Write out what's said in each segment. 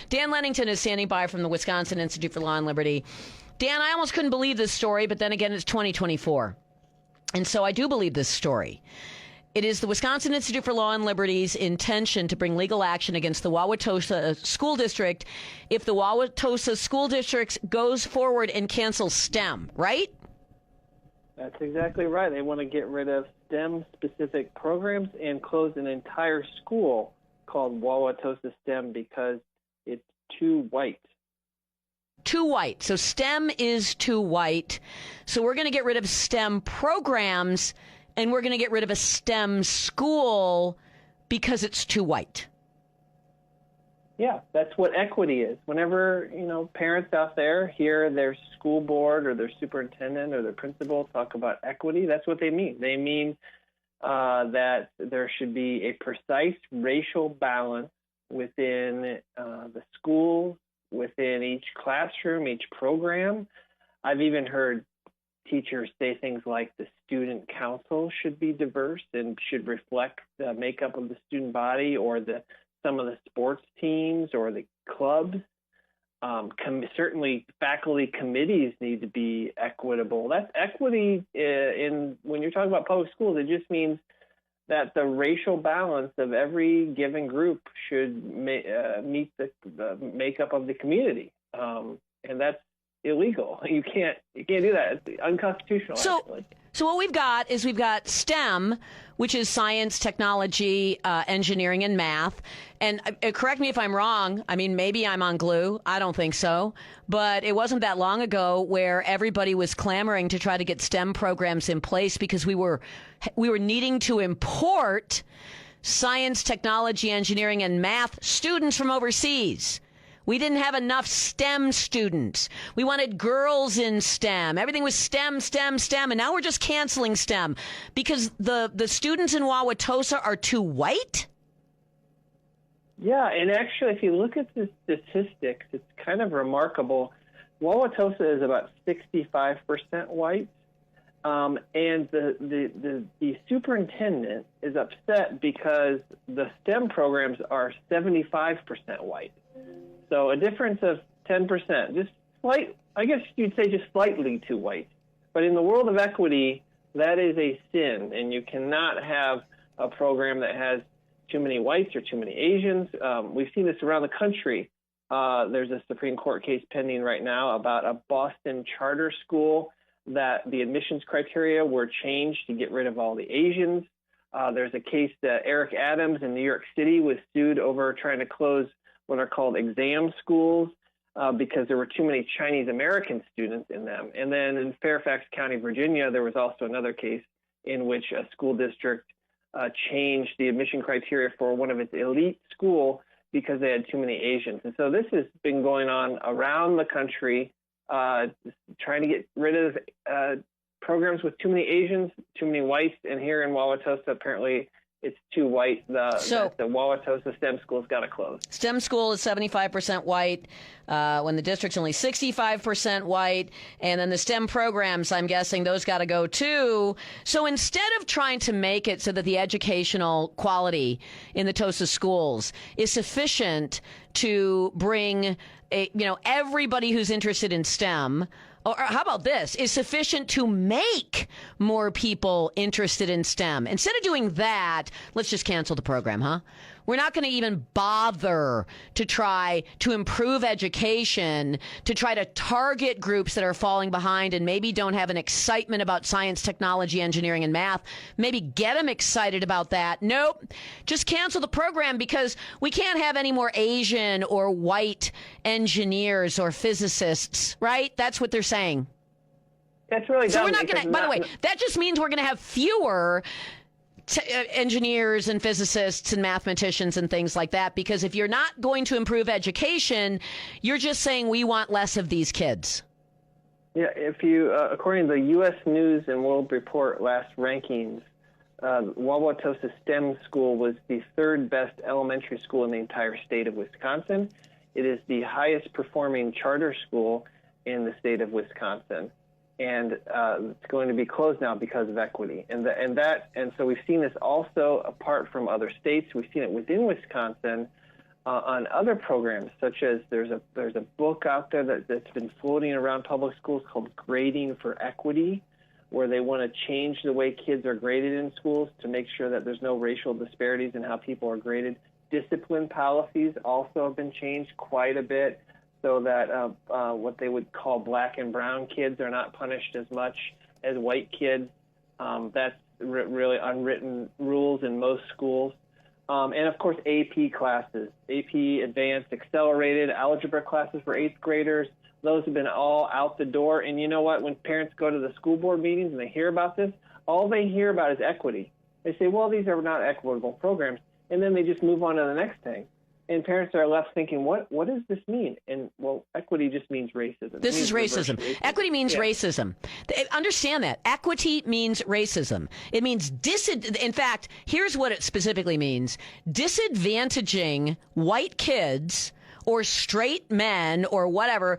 Dan Lennington is standing by from the Wisconsin Institute for Law and Liberty. Dan, I almost couldn't believe this story, but then again, it's 2024. And so I do believe this story. It is the Wisconsin Institute for Law and Liberty's intention to bring legal action against the Wauwatosa School District if the Wauwatosa School District goes forward and cancels STEM, right? That's exactly right. They want to get rid of STEM-specific programs and close an entire school called Wauwatosa STEM because it's too white. Too white. So STEM is too white. So we're going to get rid of STEM programs and we're going to get rid of a STEM school because it's too white. Yeah, that's what equity is. Whenever, parents out there hear their school board or their superintendent or their principal talk about equity, that's what they mean. They mean that there should be a precise racial balance within the schools, within each classroom, each program. I've even heard teachers say things like the student council should be diverse and should reflect the makeup of the student body or some of the sports teams or the clubs. Certainly faculty committees need to be equitable. That's equity when you're talking about public schools. It just means that the racial balance of every given group should meet the makeup of the community. And that's illegal. You can't do that. It's unconstitutional. So what we've got STEM, which is science, technology, engineering, and math. And correct me if I'm wrong. I mean, maybe I'm on glue. I don't think so. But it wasn't that long ago where everybody was clamoring to try to get STEM programs in place because we were needing to import science, technology, engineering, and math students from overseas. We didn't have enough STEM students. We wanted girls in STEM. Everything was STEM, STEM, STEM. And now we're just canceling STEM because the students in Wauwatosa are too white? Yeah, and actually, if you look at the statistics, it's kind of remarkable. Wauwatosa is about 65% white. And the superintendent is upset because the STEM programs are 75% white. So a difference of 10%, just slight, I guess you'd say just slightly too white. But in the world of equity, that is a sin, and you cannot have a program that has too many whites or too many Asians. We've seen this around the country. There's a Supreme Court case pending right now about a Boston charter school that the admissions criteria were changed to get rid of all the Asians. There's a case that Eric Adams in New York City was sued over trying to close what are called exam schools because there were too many Chinese American students in them. And then in Fairfax County, Virginia, there was also another case in which a school district changed the admission criteria for one of its elite school because they had too many Asians. And so this has been going on around the country, trying to get rid of programs with too many Asians, too many whites. And here in Wauwatosa, apparently it's too white. The Wauwatosa STEM school's got to close. STEM school is 75% white when the district's only 65% white. And then the STEM programs, I'm guessing those got to go too. So instead of trying to make it so that the educational quality in the Tosa schools is sufficient to bring everybody who's interested in STEM, or how about this, is sufficient to make more people interested in STEM. Instead of doing that, let's just cancel the program, huh? We're not going to even bother to try to improve education, to try to target groups that are falling behind and maybe don't have an excitement about science, technology, engineering, and math. Maybe get them excited about that. Nope. Just cancel the program because we can't have any more Asian or white engineers or physicists, right? That's what they're saying. That's really dumb. So we're not going to, by the way, that just means we're going to have fewer engineers and physicists and mathematicians and things like that, because if you're not going to improve education, you're just saying we want less of these kids. Yeah, if you, according to the U.S. News and World Report last rankings, Wauwatosa STEM School was the third best elementary school in the entire state of Wisconsin. It is the highest performing charter school in the state of Wisconsin. And it's going to be closed now because of equity. And so we've seen this also apart from other states. We've seen it within Wisconsin on other programs, such as there's a book out there that's been floating around public schools called Grading for Equity, where they want to change the way kids are graded in schools to make sure that there's no racial disparities in how people are graded. Discipline policies also have been changed quite a bit so that what they would call black and brown kids are not punished as much as white kids. That's really unwritten rules in most schools. And, of course, AP classes, AP Advanced Accelerated Algebra classes for 8th graders. Those have been all out the door. And you know what? When parents go to the school board meetings and they hear about this, all they hear about is equity. They say, well, these are not equitable programs. And then they just move on to the next thing. And parents are left thinking, what does this mean? And, well, equity just means racism. This is racism. Equity means racism. Understand that. Equity means racism. It means in fact, here's what it specifically means. Disadvantaging white kids or straight men or whatever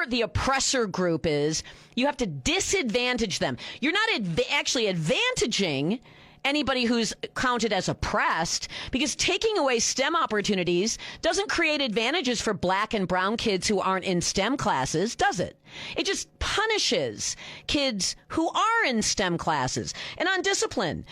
the oppressor group is, you have to disadvantage them. You're not actually advantaging anybody who's counted as oppressed, because taking away STEM opportunities doesn't create advantages for black and brown kids who aren't in STEM classes, does it? It just punishes kids who are in STEM classes. And on discipline,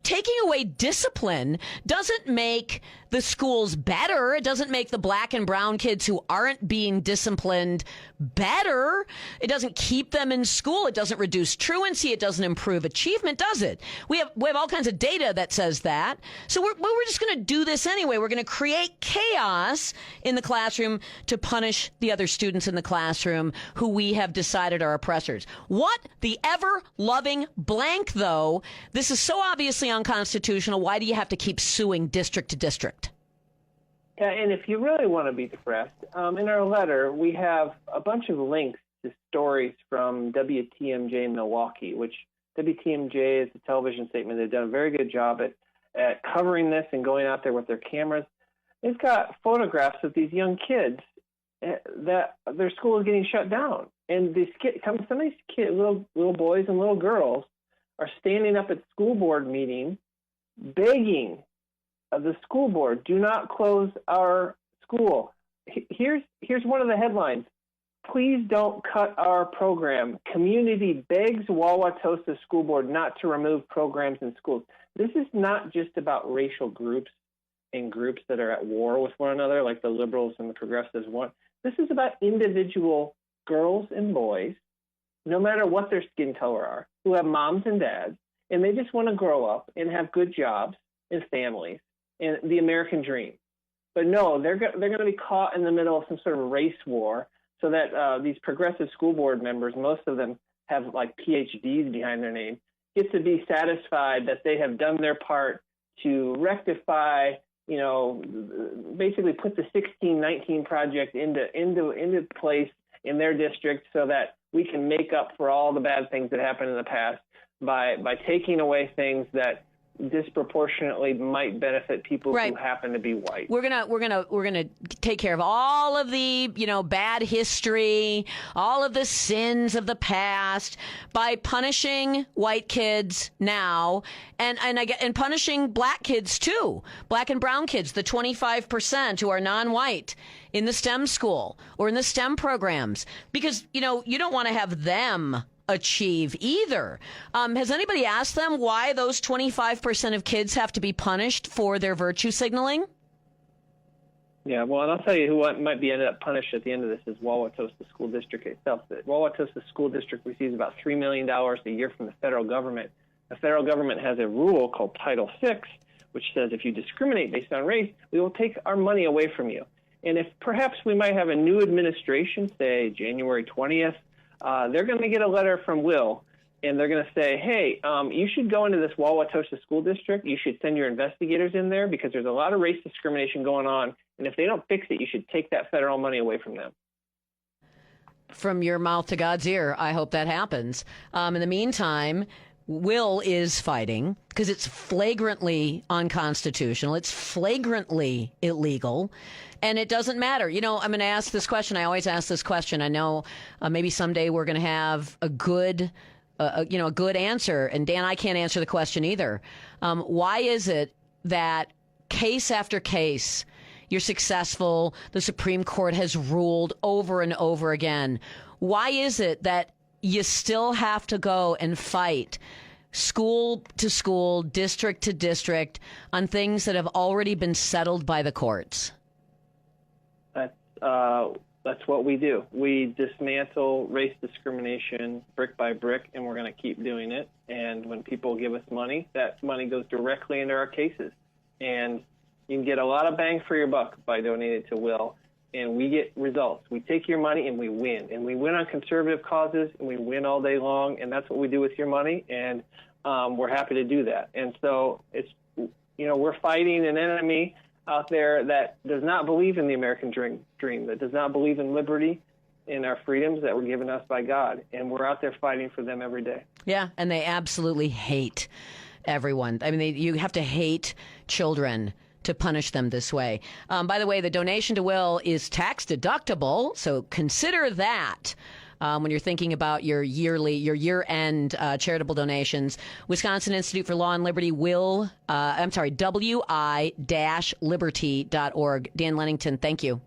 taking away discipline doesn't make the schools better. It doesn't make the black and brown kids who aren't being disciplined better. It doesn't keep them in school. It doesn't reduce truancy. It doesn't improve achievement, does it? We have all kinds of data that says that. So we're just going to do this anyway. We're going to create chaos in the classroom to punish the other students in the classroom who we have decided are oppressors. What the ever-loving blank, though? This is so obviously unconstitutional. Why do you have to keep suing district to district? Yeah, and if you really want to be depressed, in our letter, we have a bunch of links to stories from WTMJ Milwaukee, which WTMJ is a television statement. They've done a very good job at covering this and going out there with their cameras. They've got photographs of these young kids that their school is getting shut down. And some of these kids, little boys and little girls, are standing up at school board meetings begging the school board, do not close our school. Here's one of the headlines. Please don't cut our program. Community begs Wauwatosa School Board not to remove programs in schools. This is not just about racial groups and groups that are at war with one another, like the liberals and the progressives want. This is about individual girls and boys, no matter what their skin color are, who have moms and dads, and they just want to grow up and have good jobs and families and the American dream. But no, they're going to be caught in the middle of some sort of race war, so that these progressive school board members, most of them have like PhDs behind their name, get to be satisfied that they have done their part to rectify, basically put the 1619 project into place in their district, so that we can make up for all the bad things that happened in the past by taking away things that disproportionately might benefit people who happen to be white. We're gonna take care of all of the bad history, all of the sins of the past by punishing white kids now, and punishing black kids too, black and brown kids, the 25% who are non-white in the STEM school or in the STEM programs, because you don't want to have them achieve either. Has anybody asked them why those 25% of kids have to be punished for their virtue signaling? Yeah, well, and I'll tell you who might be ended up punished at the end of this is Wauwatosa School District itself. The Wauwatosa School District receives about $3 million a year from the federal government. The federal government has a rule called Title VI, which says if you discriminate based on race, we will take our money away from you. And if perhaps we might have a new administration, say January 20th, they're going to get a letter from Will, and they're going to say, hey, you should go into this Wauwatosa School District. You should send your investigators in there because there's a lot of race discrimination going on. And if they don't fix it, you should take that federal money away from them. From your mouth to God's ear, I hope that happens. In the meantime, Will is fighting because it's flagrantly unconstitutional. It's flagrantly illegal. And it doesn't matter. I'm going to ask this question. I always ask this question. I know maybe someday we're going to have a good answer. And Dan, I can't answer the question either. Why is it that case after case You're successful. The Supreme Court has ruled over and over again. Why is it that you still have to go and fight school to school, district to district on things that have already been settled by the courts? That's what we do. We dismantle race discrimination brick by brick, and we're going to keep doing it. And when people give us money, that money goes directly into our cases. And you can get a lot of bang for your buck by donating to Will, and we get results. We take your money and we win. And we win on conservative causes, and we win all day long, and that's what we do with your money, and we're happy to do that. And so it's, we're fighting an enemy out there that does not believe in the American dream, that does not believe in liberty and our freedoms that were given us by God. And we're out there fighting for them every day. Yeah, and they absolutely hate everyone. I mean, you have to hate children to punish them this way. By the way, the donation to Will is tax deductible, so consider that. When you're thinking about your year-end charitable donations. Wisconsin Institute for Law and Liberty wi-liberty.org. Dan Lennington, thank you.